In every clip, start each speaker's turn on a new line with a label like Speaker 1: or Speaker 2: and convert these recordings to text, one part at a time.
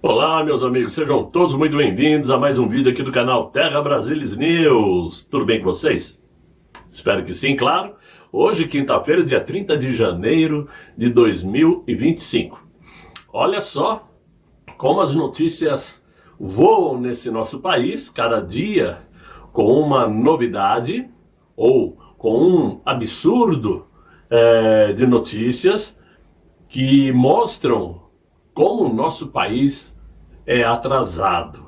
Speaker 1: Olá, meus amigos, sejam todos muito bem-vindos a mais um vídeo aqui do canal Terra Brasilis News. Tudo bem com vocês? Espero que sim, claro. Hoje, quinta-feira, dia 30 de janeiro de 2025. Olha só como as notícias voam nesse nosso país, cada dia com uma novidade ou com um absurdo de notícias que mostram como o nosso país é atrasado.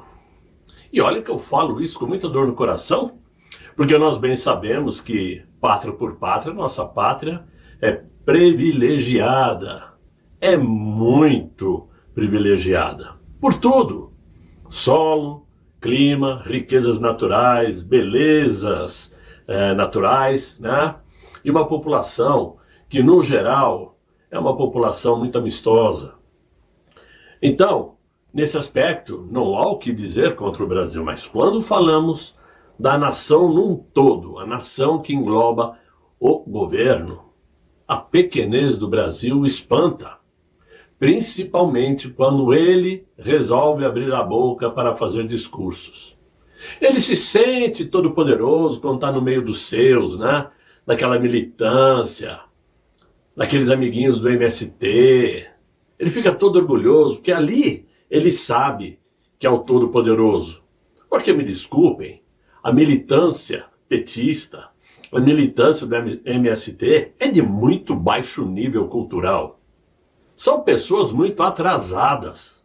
Speaker 1: E olha que eu falo isso com muita dor no coração, porque nós bem sabemos que, pátria por pátria, nossa pátria é privilegiada. É muito privilegiada. Por tudo. Solo, clima, riquezas naturais, belezas naturais, né? E uma população que, no geral, é uma população muito amistosa. Então, nesse aspecto, não há o que dizer contra o Brasil, mas quando falamos da nação num todo, a nação que engloba o governo, a pequenez do Brasil espanta, principalmente quando ele resolve abrir a boca para fazer discursos. Ele se sente todo poderoso quando está no meio dos seus, né? Daquela militância, daqueles amiguinhos do MST. Ele fica todo orgulhoso, porque ali ele sabe que é o Todo-Poderoso. Porque, me desculpem, a militância petista, a militância do MST é de muito baixo nível cultural. São pessoas muito atrasadas.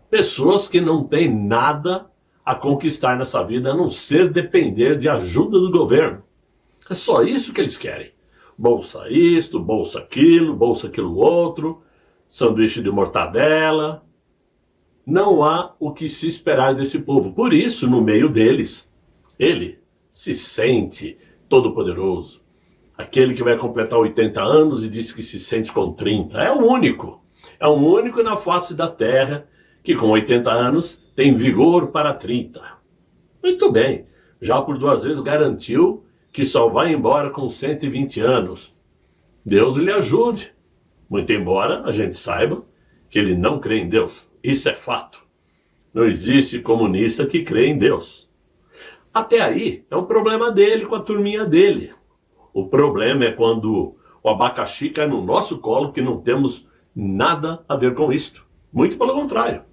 Speaker 1: Pessoas que não têm nada a conquistar nessa vida, a não ser depender de ajuda do governo. É só isso que eles querem. Bolsa isto, bolsa aquilo outro, sanduíche de mortadela. Não há o que se esperar desse povo. Por isso, no meio deles, ele se sente todo-poderoso. Aquele que vai completar 80 anos e diz que se sente com 30. É o único. É o único na face da terra que com 80 anos tem vigor para 30. Muito bem. Já por 2 vezes garantiu que só vai embora com 120 anos. Deus lhe ajude. Muito embora a gente saiba que ele não crê em Deus. Isso é fato. Não existe comunista que crê em Deus. Até aí é um problema dele com a turminha dele. O problema é quando o abacaxi cai no nosso colo, que não temos nada a ver com isto. Muito pelo contrário.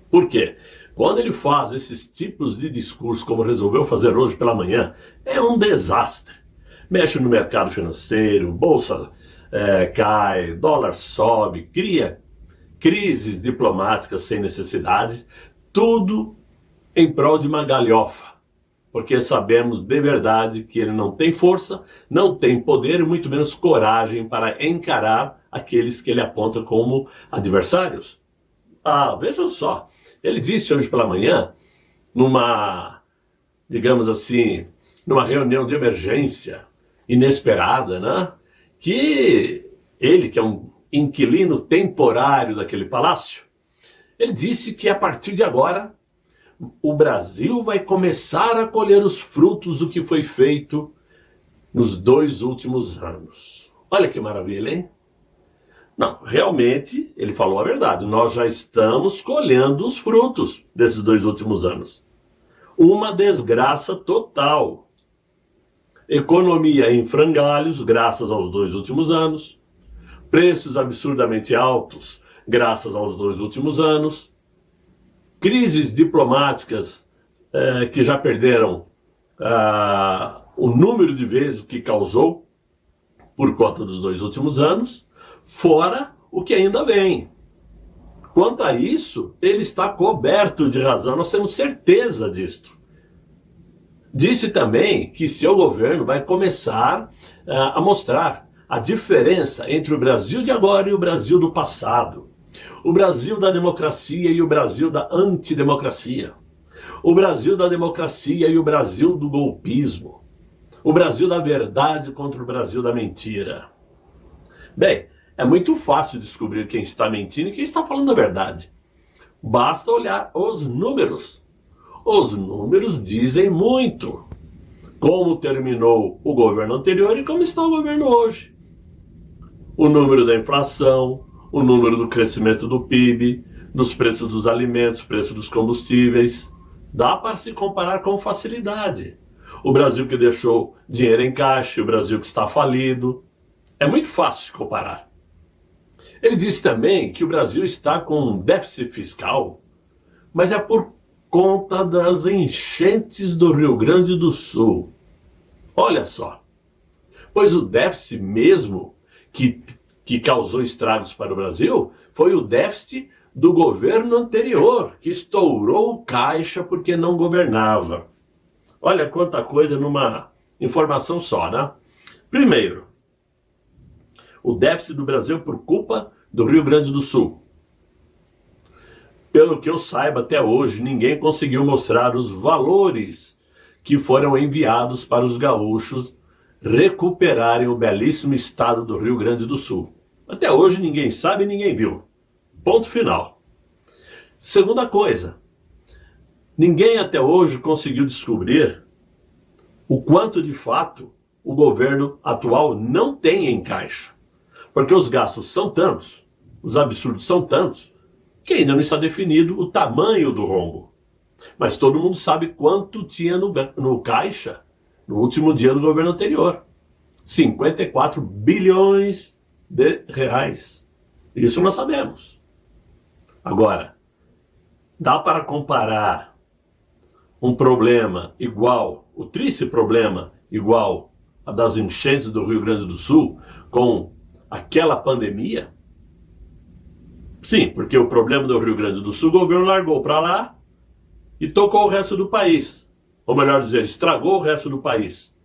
Speaker 1: Por quê? Quando ele faz esses tipos de discurso, como resolveu fazer hoje pela manhã, é um desastre. Mexe no mercado financeiro, bolsa cai, dólar sobe, cria crises diplomáticas sem necessidade, tudo em prol de uma galhofa. Porque sabemos de verdade que ele não tem força, não tem poder e muito menos coragem para encarar aqueles que ele aponta como adversários. Vejam só, ele disse hoje pela manhã, digamos assim, numa reunião de emergência inesperada, né? Que ele, que é um inquilino temporário daquele palácio, ele disse que a partir de agora o Brasil vai começar a colher os frutos do que foi feito nos 2 últimos anos. Olha que maravilha, hein? Não, realmente, ele falou a verdade. Nós já estamos colhendo os frutos desses 2 últimos anos. Uma desgraça total. Economia em frangalhos, graças aos 2 últimos anos. Preços absurdamente altos, graças aos 2 últimos anos. Crises diplomáticas que já perderam o número de vezes que causou por conta dos 2 últimos anos, fora o que ainda vem. Quanto a isso, ele está coberto de razão, nós temos certeza disto. Disse também que seu governo vai começar a mostrar a diferença entre o Brasil de agora e o Brasil do passado. O Brasil da democracia e o Brasil da antidemocracia. O Brasil da democracia e o Brasil do golpismo. O Brasil da verdade contra o Brasil da mentira. Bem, é muito fácil descobrir quem está mentindo e quem está falando a verdade. Basta olhar os números. Os números dizem muito. Como terminou o governo anterior e como está o governo hoje. O número da inflação, o número do crescimento do PIB, dos preços dos alimentos, preço dos combustíveis. Dá para se comparar com facilidade. O Brasil que deixou dinheiro em caixa, o Brasil que está falido. É muito fácil comparar. Ele disse também que o Brasil está com um déficit fiscal, mas é por conta das enchentes do Rio Grande do Sul. Olha só. Pois o déficit mesmo que causou estragos para o Brasil foi o déficit do governo anterior, que estourou o caixa porque não governava. Olha quanta coisa numa informação só, né? Primeiro, o déficit do Brasil por culpa do Rio Grande do Sul. Pelo que eu saiba, até hoje, ninguém conseguiu mostrar os valores que foram enviados para os gaúchos recuperarem o belíssimo estado do Rio Grande do Sul. Até hoje ninguém sabe e ninguém viu. Ponto final. Segunda coisa, ninguém até hoje conseguiu descobrir o quanto de fato o governo atual não tem em caixa. Porque os gastos são tantos, os absurdos são tantos, que ainda não está definido o tamanho do rombo. Mas todo mundo sabe quanto tinha no caixa no último dia do governo anterior. 54 bilhões de reais. Isso nós sabemos. Agora, dá para comparar um problema igual, o triste problema igual a das enchentes do Rio Grande do Sul com aquela pandemia? Sim, porque o problema do Rio Grande do Sul, o governo largou para lá e tocou o resto do país. Ou melhor dizer, estragou o resto do país.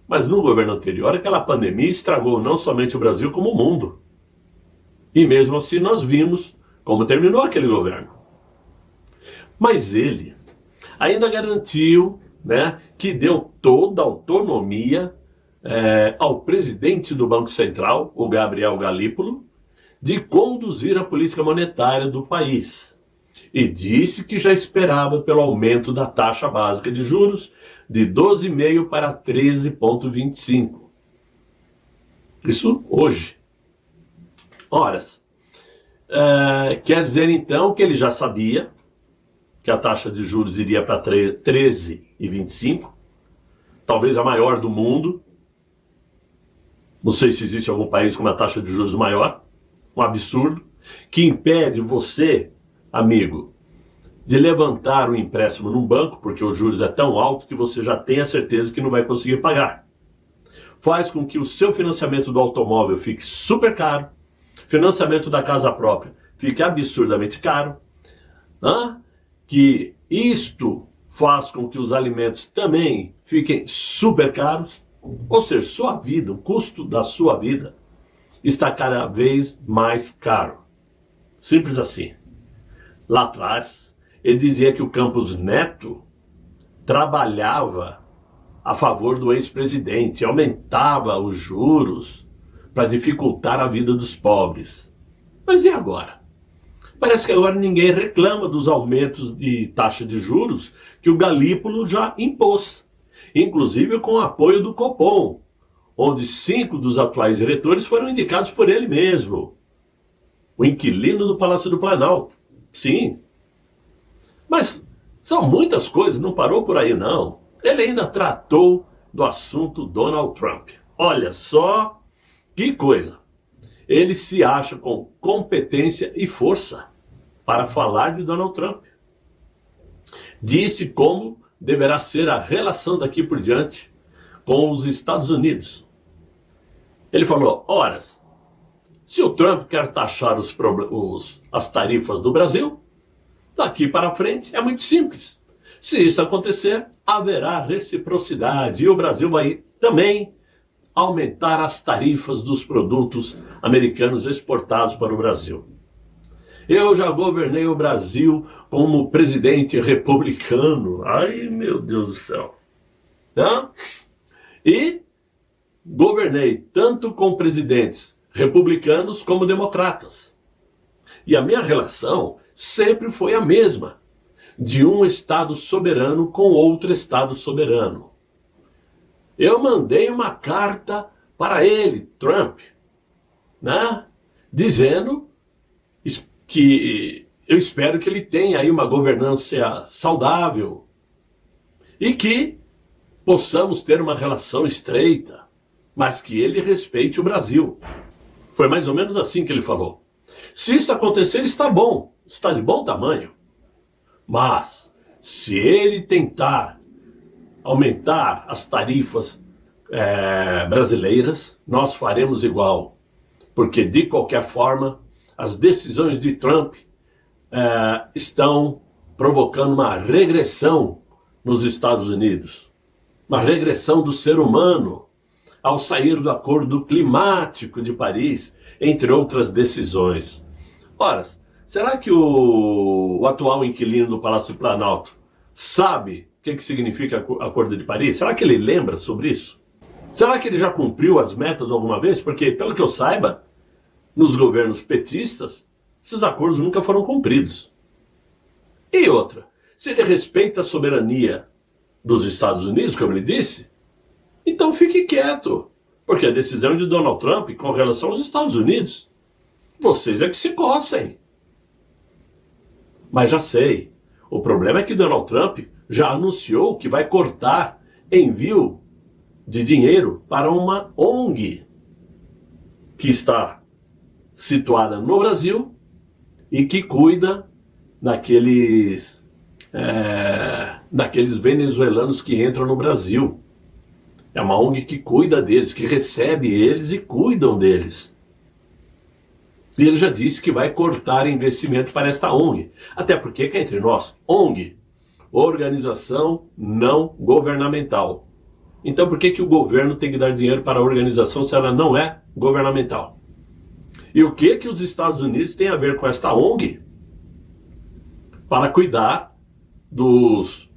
Speaker 1: Mas no governo anterior, aquela pandemia estragou não somente o Brasil, como o mundo. E mesmo assim nós vimos como terminou aquele governo. Mas ele ainda garantiu, né, que deu toda a autonomia ao presidente do Banco Central, o Gabriel Galípolo, de conduzir a política monetária do país. E disse que já esperava pelo aumento da taxa básica de juros de 12,5% para 13,25%. Isso hoje. Horas. Quer dizer então que ele já sabia que a taxa de juros iria para 13,25%, talvez a maior do mundo. Não sei se existe algum país com uma taxa de juros maior. Um absurdo que impede você, amigo, de levantar um empréstimo num banco, porque os juros é tão alto que você já tem a certeza que não vai conseguir pagar. Faz com que o seu financiamento do automóvel fique super caro, financiamento da casa própria fique absurdamente caro, que isto faz com que os alimentos também fiquem super caros, ou seja, sua vida, o custo da sua vida está cada vez mais caro. Simples assim. Lá atrás, ele dizia que o Campos Neto trabalhava a favor do ex-presidente, aumentava os juros para dificultar a vida dos pobres. Mas e agora? Parece que agora ninguém reclama dos aumentos de taxa de juros que o Galípolo já impôs, inclusive com o apoio do Copom, onde 5 dos atuais diretores foram indicados por ele mesmo. O inquilino do Palácio do Planalto. Sim. Mas são muitas coisas, não parou por aí não. Ele ainda tratou do assunto Donald Trump. Olha só que coisa. Ele se acha com competência e força para falar de Donald Trump. Disse como deverá ser a relação daqui por diante com os Estados Unidos. Ele falou, horas, se o Trump quer taxar as tarifas do Brasil, daqui para frente é muito simples. Se isso acontecer, haverá reciprocidade e o Brasil vai também aumentar as tarifas dos produtos americanos exportados para o Brasil. Eu já governei o Brasil como presidente republicano. Ai, meu Deus do céu. E governei tanto com presidentes republicanos como democratas. E a minha relação sempre foi a mesma, de um Estado soberano com outro Estado soberano. Eu mandei uma carta para ele, Trump, dizendo que eu espero que ele tenha aí uma governança saudável e que possamos ter uma relação estreita, mas que ele respeite o Brasil. Foi mais ou menos assim que ele falou. Se isso acontecer, está bom, está de bom tamanho. Mas, se ele tentar aumentar as tarifas brasileiras, nós faremos igual. Porque, de qualquer forma, as decisões de Trump estão provocando uma regressão nos Estados Unidos. Uma regressão do ser humano ao sair do Acordo Climático de Paris, entre outras decisões. Ora, será que o atual inquilino do Palácio do Planalto sabe o que significa Acordo de Paris? Será que ele lembra sobre isso? Será que ele já cumpriu as metas alguma vez? Porque, pelo que eu saiba, nos governos petistas, esses acordos nunca foram cumpridos. E outra, se ele respeita a soberania dos Estados Unidos, como ele disse, então fique quieto, porque a decisão é de Donald Trump com relação aos Estados Unidos. Vocês é que se coçem. Mas já sei, o problema é que Donald Trump já anunciou que vai cortar envio de dinheiro para uma ONG que está situada no Brasil e que cuida daqueles venezuelanos que entram no Brasil. É uma ONG que cuida deles, que recebe eles e cuidam deles. E ele já disse que vai cortar investimento para esta ONG. Até porque, cá entre nós, ONG, organização não governamental. Então por que o governo tem que dar dinheiro para a organização se ela não é governamental? E o que os Estados Unidos têm a ver com esta ONG? Para cuidar dos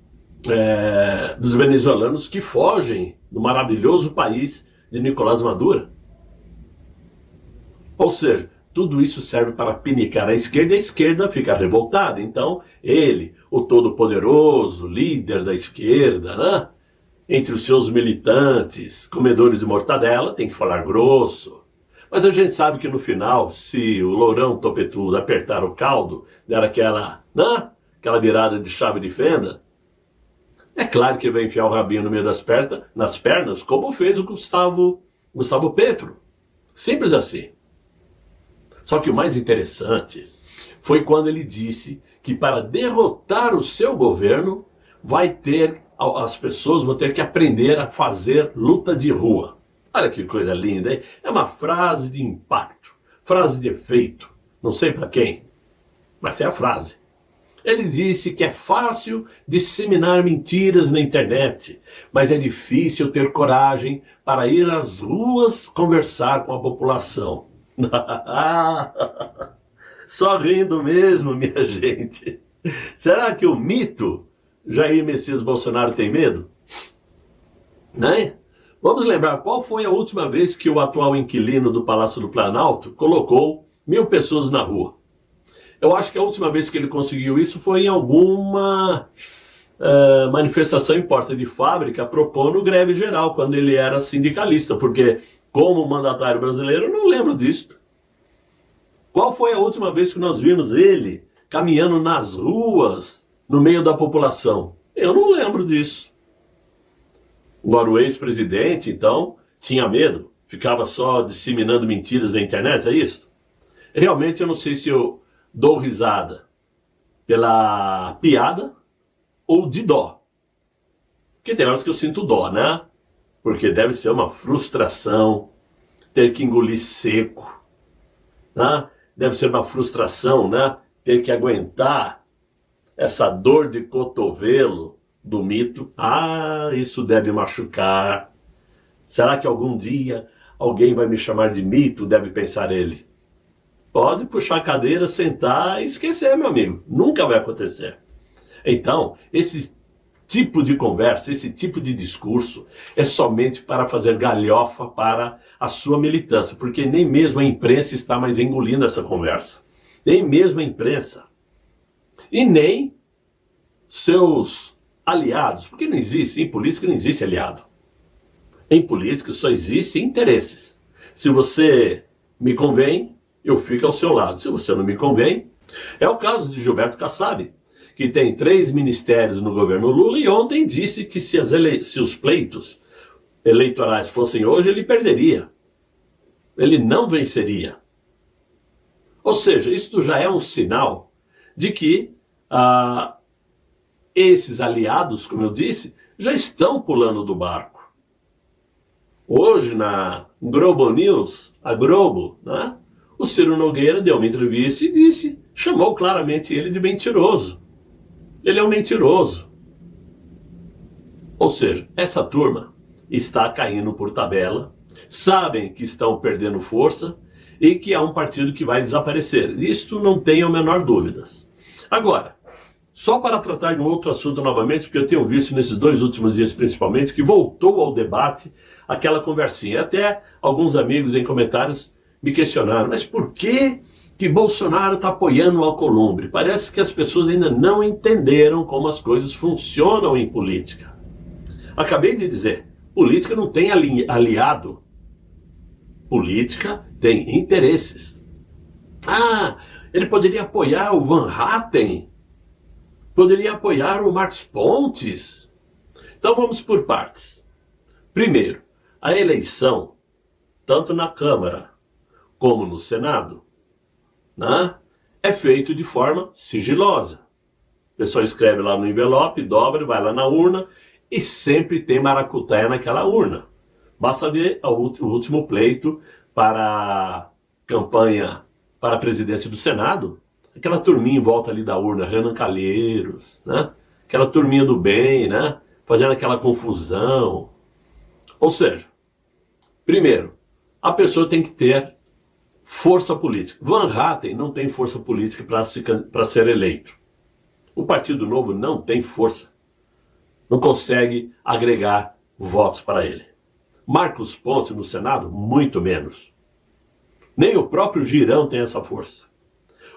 Speaker 1: venezuelanos que fogem do maravilhoso país de Nicolás Maduro. Ou seja, tudo isso serve para pinicar a esquerda e a esquerda fica revoltada. Então, ele, o todo-poderoso líder da esquerda, né? Entre os seus militantes, comedores de mortadela, tem que falar grosso. Mas a gente sabe que no final, se o lourão topetudo apertar o caldo, der aquela virada de chave de fenda, é claro que ele vai enfiar o rabinho no meio nas pernas, como fez o Gustavo Petro. Simples assim. Só que o mais interessante foi quando ele disse que para derrotar o seu governo, as pessoas vão ter que aprender a fazer luta de rua. Olha que coisa linda, hein? É uma frase de impacto, frase de efeito. Não sei para quem, mas é a frase. Ele disse que é fácil disseminar mentiras na internet, mas é difícil ter coragem para ir às ruas conversar com a população. Só rindo mesmo, minha gente. Será que o mito Jair Messias Bolsonaro tem medo? Né? Vamos lembrar qual foi a última vez que o atual inquilino do Palácio do Planalto colocou 1.000 pessoas na rua. Eu acho que a última vez que ele conseguiu isso foi em alguma manifestação em porta de fábrica propondo greve geral, quando ele era sindicalista, porque como mandatário brasileiro eu não lembro disso. Qual foi a última vez que nós vimos ele caminhando nas ruas, no meio da população? Eu não lembro disso. Agora o ex-presidente, então, tinha medo, ficava só disseminando mentiras na internet, é isso? Realmente eu não sei se eu dou risada pela piada ou de dó. Porque tem horas que eu sinto dó, né? Porque deve ser uma frustração ter que engolir seco, né? Deve ser uma frustração, né? Ter que aguentar essa dor de cotovelo do mito. Ah, isso deve machucar. Será que algum dia alguém vai me chamar de mito? Deve pensar ele. Pode puxar a cadeira, sentar e esquecer, meu amigo. Nunca vai acontecer. Então, esse tipo de conversa, esse tipo de discurso é somente para fazer galhofa para a sua militância, porque nem mesmo a imprensa está mais engolindo essa conversa. Nem mesmo a imprensa. E nem seus aliados, porque não existe, em política não existe aliado. Em política só existem interesses. Se você me convém, eu fico ao seu lado. Se você não me convém, É o caso de Gilberto Kassab, que tem 3 ministérios no governo Lula e ontem disse que se os pleitos eleitorais fossem hoje, ele perderia. Ele não venceria. Ou seja, isso já é um sinal de que esses aliados, como eu disse, já estão pulando do barco. Hoje, na Globo News, a Globo, né, o Ciro Nogueira deu uma entrevista e chamou claramente ele de mentiroso. Ele é um mentiroso. Ou seja, essa turma está caindo por tabela, sabem que estão perdendo força e que é um partido que vai desaparecer. Isto não tenho a menor dúvidas. Agora, só para tratar de um outro assunto novamente, porque eu tenho visto nesses 2 últimos dias principalmente, que voltou ao debate aquela conversinha. Até alguns amigos em comentários me questionaram, mas por que Bolsonaro está apoiando o Alcolumbre? Parece que as pessoas ainda não entenderam como as coisas funcionam em política. Acabei de dizer, política não tem aliado. Política tem interesses. Ele poderia apoiar o Van Hatten, poderia apoiar o Marcos Pontes. Então vamos por partes. Primeiro, a eleição, tanto na Câmara como no Senado, né, é feito de forma sigilosa. O pessoal escreve lá no envelope, dobra, vai lá na urna e sempre tem maracutaia naquela urna. Basta ver o último pleito para a campanha para a presidência do Senado, aquela turminha em volta ali da urna, Renan Calheiros, né? Aquela turminha do bem, né? Fazendo aquela confusão. Ou seja, primeiro, a pessoa tem que ter força política. Van Hatten não tem força política para ser eleito. O Partido Novo não tem força. Não consegue agregar votos para ele. Marcos Pontes no Senado, muito menos. Nem o próprio Girão tem essa força.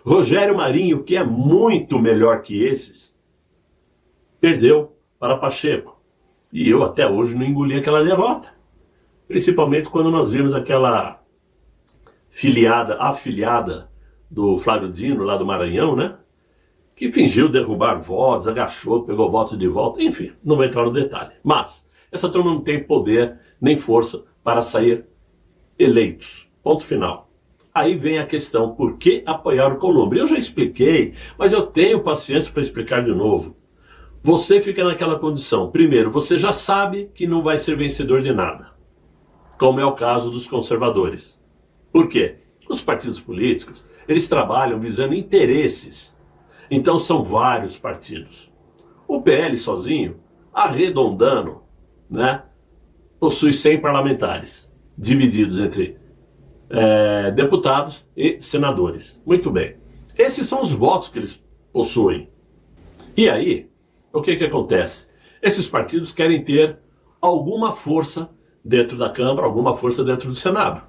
Speaker 1: Rogério Marinho, que é muito melhor que esses, perdeu para Pacheco. E eu até hoje não engoli aquela derrota. Principalmente quando nós vimos aquela afiliada do Flávio Dino, lá do Maranhão, né? Que fingiu derrubar votos, agachou, pegou votos de volta. Enfim, não vou entrar no detalhe. Mas essa turma não tem poder nem força para sair eleitos. Ponto final. Aí vem a questão, por que apoiar o Alcolumbre? Eu já expliquei, mas eu tenho paciência para explicar de novo. Você fica naquela condição. Primeiro, você já sabe que não vai ser vencedor de nada, como é o caso dos conservadores. Por quê? Os partidos políticos, eles trabalham visando interesses. Então são vários partidos. O PL sozinho, arredondando, né, possui 100 parlamentares, divididos entre deputados e senadores. Muito bem. Esses são os votos que eles possuem. E aí, o que acontece? Esses partidos querem ter alguma força dentro da Câmara, alguma força dentro do Senado.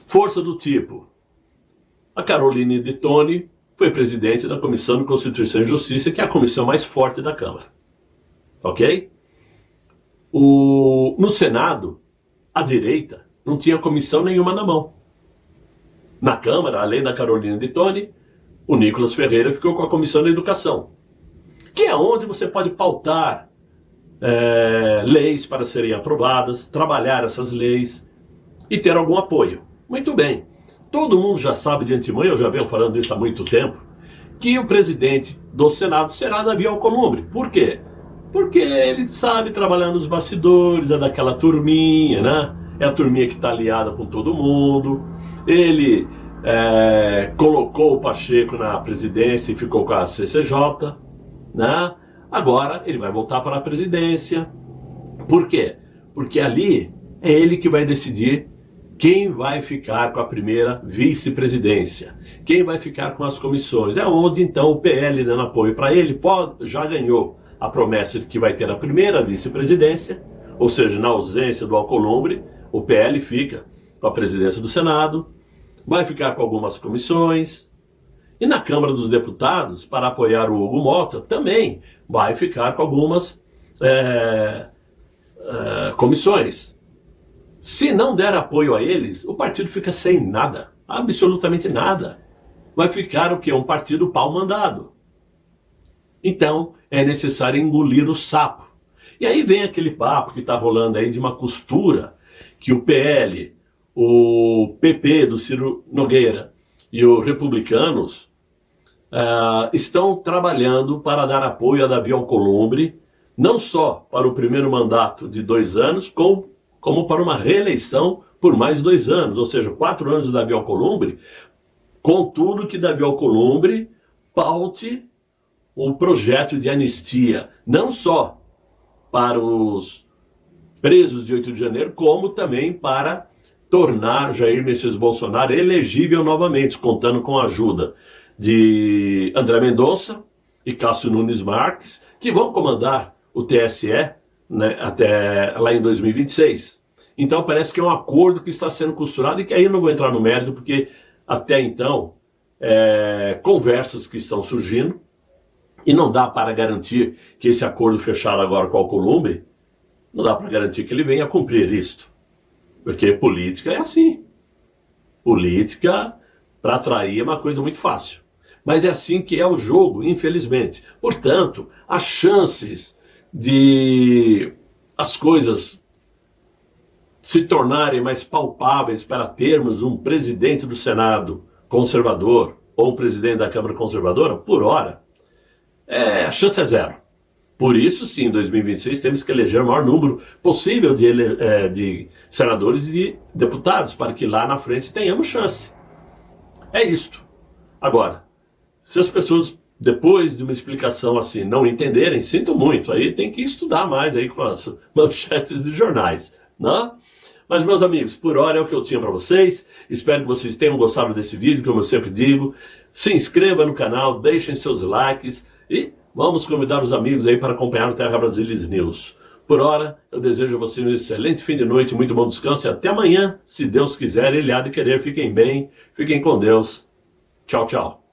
Speaker 1: Força do tipo, a Caroline de Toni foi presidente da Comissão de Constituição e Justiça, que é a comissão mais forte da Câmara. Ok? No Senado, a direita não tinha comissão nenhuma na mão. Na Câmara, além da Carolina de Toni, o Nicolas Ferreira ficou com a Comissão da Educação, que é onde você pode pautar leis para serem aprovadas, trabalhar essas leis e ter algum apoio. Muito bem. Todo mundo já sabe de antemão, eu já venho falando isso há muito tempo, que o presidente do Senado será Davi Alcolumbre. Por quê? Porque ele sabe trabalhar nos bastidores, é daquela turminha, né? É a turminha que está aliada com todo mundo. Ele colocou o Pacheco na presidência e ficou com a CCJ, né? Agora ele vai voltar para a presidência. Por quê? Porque ali é ele que vai decidir quem vai ficar com a primeira vice-presidência, quem vai ficar com as comissões. É onde então o PL, dando apoio para ele, já ganhou a promessa de que vai ter a primeira vice-presidência, ou seja, na ausência do Alcolumbre, o PL fica com a presidência do Senado, vai ficar com algumas comissões, e na Câmara dos Deputados, para apoiar o Hugo Mota, também vai ficar com algumas comissões. Se não der apoio a eles, o partido fica sem nada, absolutamente nada. vai ficar o quê? Um partido pau-mandado. Então, é necessário engolir o sapo. E aí vem aquele papo que está rolando aí de uma costura que o PL, o PP do Ciro Nogueira e os republicanos estão trabalhando para dar apoio a Davi Alcolumbre, não só para o primeiro mandato de 2 anos, como para uma reeleição por mais 2 anos, ou seja, 4 anos de Davi Alcolumbre, contudo que Davi Alcolumbre paute o projeto de anistia, não só para os presos de 8 de janeiro, como também para tornar Jair Messias Bolsonaro elegível novamente, contando com a ajuda de André Mendonça e Cássio Nunes Marques, que vão comandar o TSE, né, até lá em 2026. Então parece que é um acordo que está sendo costurado e que aí eu não vou entrar no mérito, porque até então conversas que estão surgindo e não dá para garantir que esse acordo fechado agora com o Alcolumbre, não dá para garantir que ele venha a cumprir isto. Porque política é assim. Política, para atrair, é uma coisa muito fácil. Mas é assim que é o jogo, infelizmente. Portanto, as chances de as coisas se tornarem mais palpáveis para termos um presidente do Senado conservador ou um presidente da Câmara conservadora, por hora, a chance é zero. Por isso, sim, em 2026 temos que eleger o maior número possível de senadores e deputados, para que lá na frente tenhamos chance. É isto. Agora, se as pessoas, depois de uma explicação assim, não entenderem, sinto muito, aí tem que estudar mais aí com as manchetes de jornais, né? Mas, meus amigos, por hora é o que eu tinha para vocês. Espero que vocês tenham gostado desse vídeo, como eu sempre digo. Se inscreva no canal, deixem seus likes e vamos convidar os amigos aí para acompanhar o Terra Brasilis News. Por hora, eu desejo a vocês um excelente fim de noite, muito bom descanso e até amanhã, se Deus quiser, Ele há de querer. Fiquem bem, fiquem com Deus. Tchau, tchau.